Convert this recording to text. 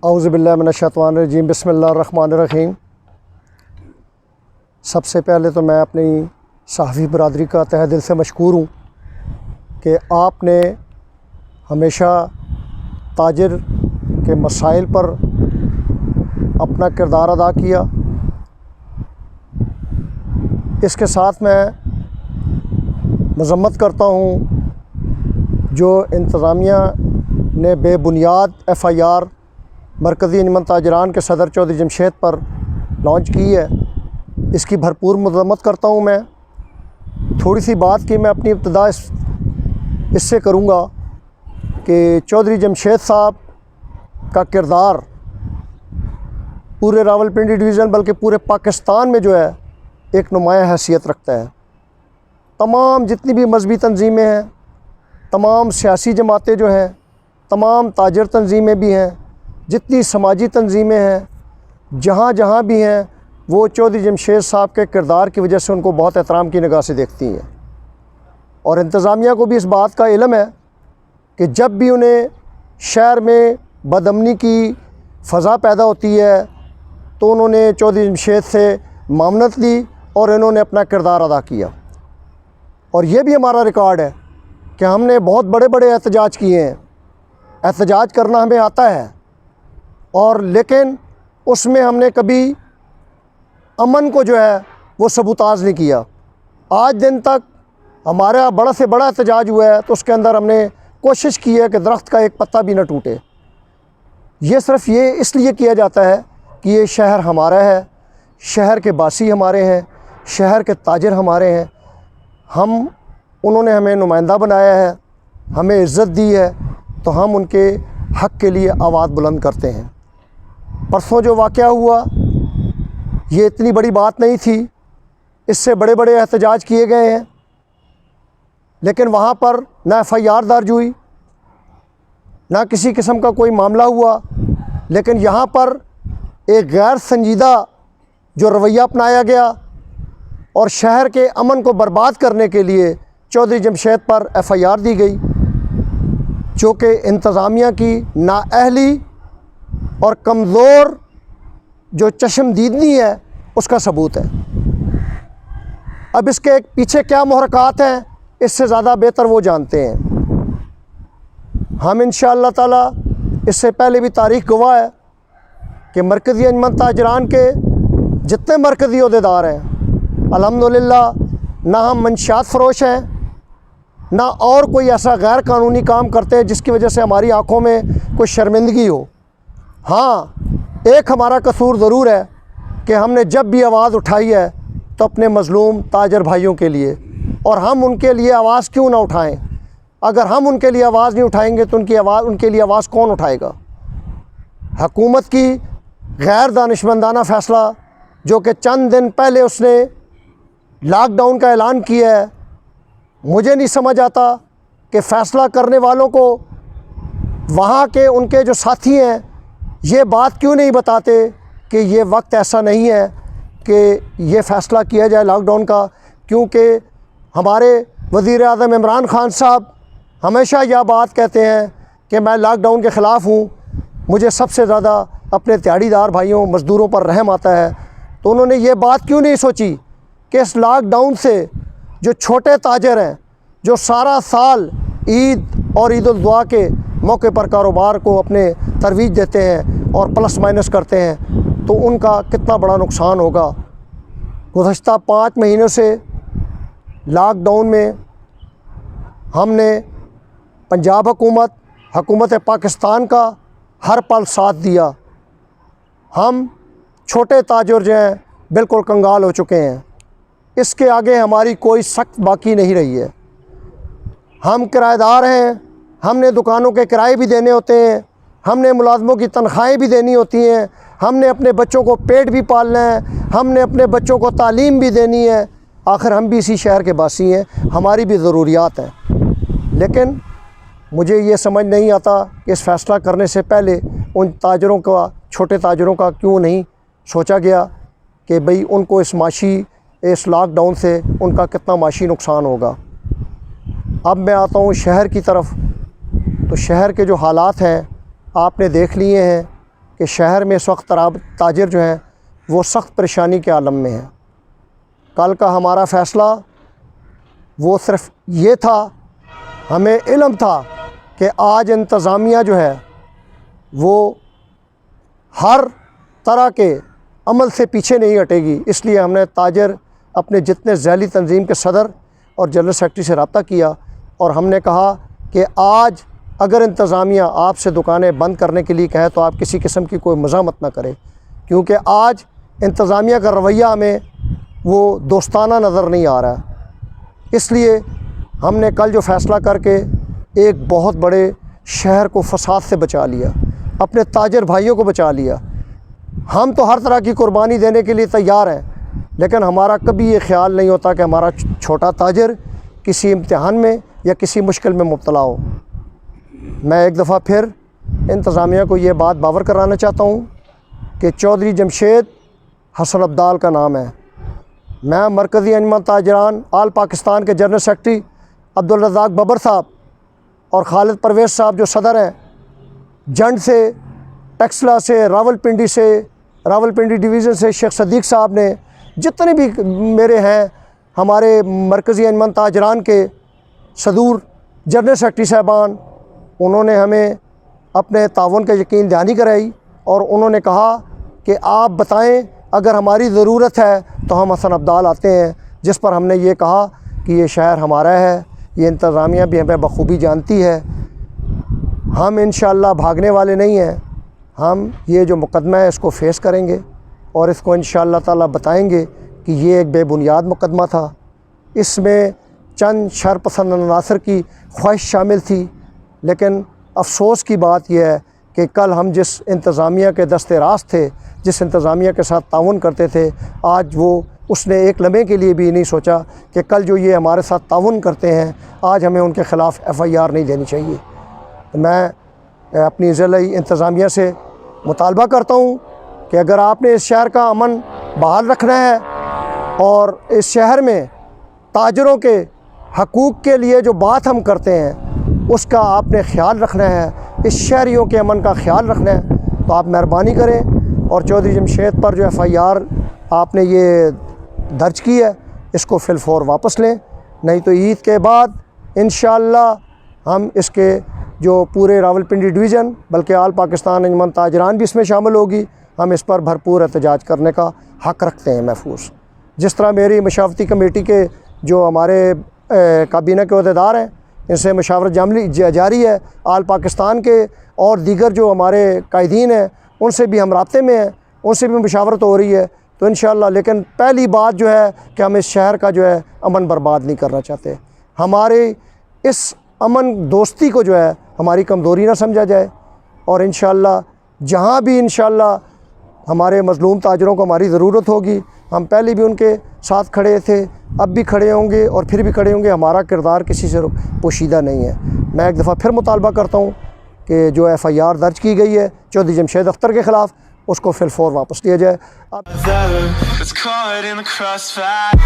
اعوذ باللہ من الشیطان الرجیم بسم اللہ الرحمن الرحیم۔ سب سے پہلے تو میں اپنی صحافی برادری کا تہہ دل سے مشکور ہوں کہ آپ نے ہمیشہ تاجر کے مسائل پر اپنا کردار ادا کیا۔ اس کے ساتھ میں مذمت کرتا ہوں جو انتظامیہ نے بے بنیاد FIR مرکزی انجمن تاجران کے صدر چودھری جمشید پر لانچ کی ہے، اس کی بھرپور مذمت کرتا ہوں۔ میں تھوڑی سی بات کی میں اپنی ابتدا اس سے کروں گا کہ چودھری جمشید صاحب کا کردار پورے راولپنڈی ڈویژن بلکہ پورے پاکستان میں جو ہے ایک نمایاں حیثیت رکھتا ہے۔ تمام جتنی بھی مذہبی تنظیمیں ہیں، تمام سیاسی جماعتیں جو ہیں، تمام تاجر تنظیمیں بھی ہیں، جتنی سماجی تنظیمیں ہیں، جہاں جہاں بھی ہیں، وہ چودھری جمشید صاحب کے کردار کی وجہ سے ان کو بہت احترام کی نگاہ سے دیکھتی ہیں۔ اور انتظامیہ کو بھی اس بات کا علم ہے کہ جب بھی انہیں شہر میں بدامنی کی فضا پیدا ہوتی ہے تو انہوں نے چودھری جمشید سے معاونت لی اور انہوں نے اپنا کردار ادا کیا۔ اور یہ بھی ہمارا ریکارڈ ہے کہ ہم نے بہت بڑے بڑے احتجاج کیے ہیں، احتجاج کرنا ہمیں آتا ہے، اور لیکن اس میں ہم نے کبھی امن کو جو ہے وہ سبوتاژ نہیں کیا۔ آج دن تک ہمارا بڑا سے بڑا احتجاج ہوا ہے تو اس کے اندر ہم نے کوشش کی ہے کہ درخت کا ایک پتا بھی نہ ٹوٹے۔ یہ صرف یہ اس لیے کیا جاتا ہے کہ یہ شہر ہمارا ہے، شہر کے باسی ہمارے ہیں، شہر کے تاجر ہمارے ہیں، انہوں نے ہمیں نمائندہ بنایا ہے، ہمیں عزت دی ہے، تو ہم ان کے حق کے لیے آواز بلند کرتے ہیں۔ پرسوں جو واقعہ ہوا یہ اتنی بڑی بات نہیں تھی، اس سے بڑے بڑے احتجاج کیے گئے ہیں، لیکن وہاں پر نہ FIR درج ہوئی، نہ کسی قسم کا کوئی معاملہ ہوا، لیکن یہاں پر ایک غیر سنجیدہ جو رویہ اپنایا گیا اور شہر کے امن کو برباد کرنے کے لیے چودھری جمشید پر FIR دی گئی، جو کہ انتظامیہ کی نااہلی اور کمزور جو چشمدیدنی ہے اس کا ثبوت ہے۔ اب اس کے پیچھے کیا محرکات ہیں اس سے زیادہ بہتر وہ جانتے ہیں۔ ہم انشاءاللہ تعالی اس سے پہلے بھی تاریخ گواہ ہے کہ مرکزی انجمن تاجران کے جتنے مرکزی عہدیدار ہیں الحمدللہ نہ ہم منشیات فروش ہیں، نہ اور کوئی ایسا غیر قانونی کام کرتے ہیں جس کی وجہ سے ہماری آنکھوں میں کوئی شرمندگی ہو۔ ہاں، ایک ہمارا قصور ضرور ہے کہ ہم نے جب بھی آواز اٹھائی ہے تو اپنے مظلوم تاجر بھائیوں کے لیے، اور ہم ان کے لیے آواز کیوں نہ اٹھائیں؟ اگر ہم ان کے لیے آواز نہیں اٹھائیں گے تو ان کے لیے آواز کون اٹھائے گا؟ حکومت کی غیر دانشمندانہ فیصلہ جو کہ چند دن پہلے اس نے لاک ڈاؤن کا اعلان کیا ہے، مجھے نہیں سمجھ آتا کہ فیصلہ کرنے والوں کو وہاں کے ان کے جو ساتھی ہیں یہ بات کیوں نہیں بتاتے کہ یہ وقت ایسا نہیں ہے کہ یہ فیصلہ کیا جائے لاک ڈاؤن کا، کیونکہ ہمارے وزیر اعظم عمران خان صاحب ہمیشہ یہ بات کہتے ہیں کہ میں لاک ڈاؤن کے خلاف ہوں۔ مجھے سب سے زیادہ اپنے دیہڑی دار بھائیوں مزدوروں پر رحم آتا ہے، تو انہوں نے یہ بات کیوں نہیں سوچی کہ اس لاک ڈاؤن سے جو چھوٹے تاجر ہیں جو سارا سال عید اور عید الاضحیٰ کے موقع پر کاروبار کو اپنے ترویج دیتے ہیں اور پلس مائنس کرتے ہیں، تو ان کا کتنا بڑا نقصان ہوگا۔ گزشتہ 5 مہینوں سے لاک ڈاؤن میں ہم نے پنجاب حکومت پاکستان کا ہر پل ساتھ دیا۔ ہم چھوٹے تاجر جو ہیں بالکل کنگال ہو چکے ہیں، اس کے آگے ہماری کوئی سخت باقی نہیں رہی ہے۔ ہم کرایہ دار ہیں، ہم نے دکانوں کے کرائے بھی دینے ہوتے ہیں، ہم نے ملازموں کی تنخواہیں بھی دینی ہوتی ہیں، ہم نے اپنے بچوں کو پیٹ بھی پالنا ہے، ہم نے اپنے بچوں کو تعلیم بھی دینی ہے، آخر ہم بھی اسی شہر کے باسی ہیں، ہماری بھی ضروریات ہیں۔ لیکن مجھے یہ سمجھ نہیں آتا کہ اس فیصلہ کرنے سے پہلے ان تاجروں کا، چھوٹے تاجروں کا کیوں نہیں سوچا گیا کہ بھئی ان کو اس لاک ڈاؤن سے ان کا کتنا معاشی نقصان ہوگا۔ اب میں آتا ہوں شہر کی طرف، تو شہر کے جو حالات ہیں آپ نے دیکھ لیے ہیں کہ شہر میں اس وقت تاجر جو ہیں وہ سخت پریشانی کے عالم میں ہیں۔ کل کا ہمارا فیصلہ وہ صرف یہ تھا، ہمیں علم تھا کہ آج انتظامیہ جو ہے وہ ہر طرح کے عمل سے پیچھے نہیں ہٹے گی، اس لیے ہم نے تاجر اپنے جتنے ذیلی تنظیم کے صدر اور جنرل سیکرٹری سے رابطہ کیا اور ہم نے کہا کہ آج اگر انتظامیہ آپ سے دکانیں بند کرنے کے لیے کہے تو آپ کسی قسم کی کوئی مزاحمت نہ کرے، کیونکہ آج انتظامیہ کا رویہ ہمیں وہ دوستانہ نظر نہیں آ رہا۔ اس لیے ہم نے کل جو فیصلہ کر کے ایک بہت بڑے شہر کو فساد سے بچا لیا، اپنے تاجر بھائیوں کو بچا لیا۔ ہم تو ہر طرح کی قربانی دینے کے لیے تیار ہیں، لیکن ہمارا کبھی یہ خیال نہیں ہوتا کہ ہمارا چھوٹا تاجر کسی امتحان میں یا کسی مشکل میں مبتلا ہو۔ میں ایک دفعہ پھر انتظامیہ کو یہ بات باور کرانا چاہتا ہوں کہ چودھری جمشید حسن عبدال کا نام ہے۔ میں مرکزی انجمن تاجران آل پاکستان کے جنرل سیکرٹری عبدالرزاق ببر صاحب اور خالد پرویز صاحب جو صدر ہیں، جنڈ سے، ٹیکسلا سے، راولپنڈی ڈویژن سے شیخ صدیق صاحب نے، جتنے بھی میرے ہیں ہمارے مرکزی انجمن تاجران کے صدور جنرل سیکرٹری صاحبان، انہوں نے ہمیں اپنے تعاون کا یقین دہانی کرائی اور انہوں نے کہا کہ آپ بتائیں اگر ہماری ضرورت ہے تو ہم حسن عبدال آتے ہیں، جس پر ہم نے یہ کہا کہ یہ شہر ہمارا ہے، یہ انتظامیہ بھی ہمیں بخوبی جانتی ہے، ہم انشاءاللہ بھاگنے والے نہیں ہیں، ہم یہ جو مقدمہ ہے اس کو فیس کریں گے اور اس کو انشاءاللہ تعالی بتائیں گے کہ یہ ایک بے بنیاد مقدمہ تھا، اس میں چند شر پسند عناصر کی خواہش شامل تھی، لیکن افسوس کی بات یہ ہے کہ کل ہم جس انتظامیہ کے دست راست تھے، جس انتظامیہ کے ساتھ تعاون کرتے تھے، آج وہ اس نے ایک لمحے کے لیے بھی نہیں سوچا کہ کل جو یہ ہمارے ساتھ تعاون کرتے ہیں آج ہمیں ان کے خلاف FIR نہیں دینی چاہیے۔ میں اپنی ضلعی انتظامیہ سے مطالبہ کرتا ہوں کہ اگر آپ نے اس شہر کا امن بحال رکھنا ہے اور اس شہر میں تاجروں کے حقوق کے لیے جو بات ہم کرتے ہیں اس کا آپ نے خیال رکھنا ہے، اس شہریوں کے امن کا خیال رکھنا ہے، تو آپ مہربانی کریں اور چودھری جمشید پر جو FIR آپ نے یہ درج کی ہے اس کو فی الفور واپس لیں، نہیں تو عید کے بعد انشاءاللہ ہم اس کے جو پورے راولپنڈی ڈویژن بلکہ آل پاکستان انجمن تاجران بھی اس میں شامل ہوگی، ہم اس پر بھرپور احتجاج کرنے کا حق رکھتے ہیں محفوظ۔ جس طرح میری مشاورتی کمیٹی کے جو ہمارے کابینہ کے عہدیدار ہیں ان سے مشاورت جاری ہے، آل پاکستان کے اور دیگر جو ہمارے قائدین ہیں ان سے بھی ہم رابطے میں ہیں، ان سے بھی مشاورت ہو رہی ہے، تو انشاءاللہ لیکن پہلی بات جو ہے کہ ہم اس شہر کا جو ہے امن برباد نہیں کرنا چاہتے، ہمارے اس امن دوستی کو جو ہے ہماری کمزوری نہ سمجھا جائے، اور انشاءاللہ جہاں بھی انشاءاللہ ہمارے مظلوم تاجروں کو ہماری ضرورت ہوگی، ہم پہلے بھی ان کے ساتھ کھڑے تھے، اب بھی کھڑے ہوں گے اور پھر بھی کھڑے ہوں گے، ہمارا کردار کسی سے پوشیدہ نہیں ہے۔ میں ایک دفعہ پھر مطالبہ کرتا ہوں کہ جو FIR درج کی گئی ہے چودھری جمشید اختر کے خلاف اس کو فی الفور واپس لیا جائے۔ It's caught in the crossfire.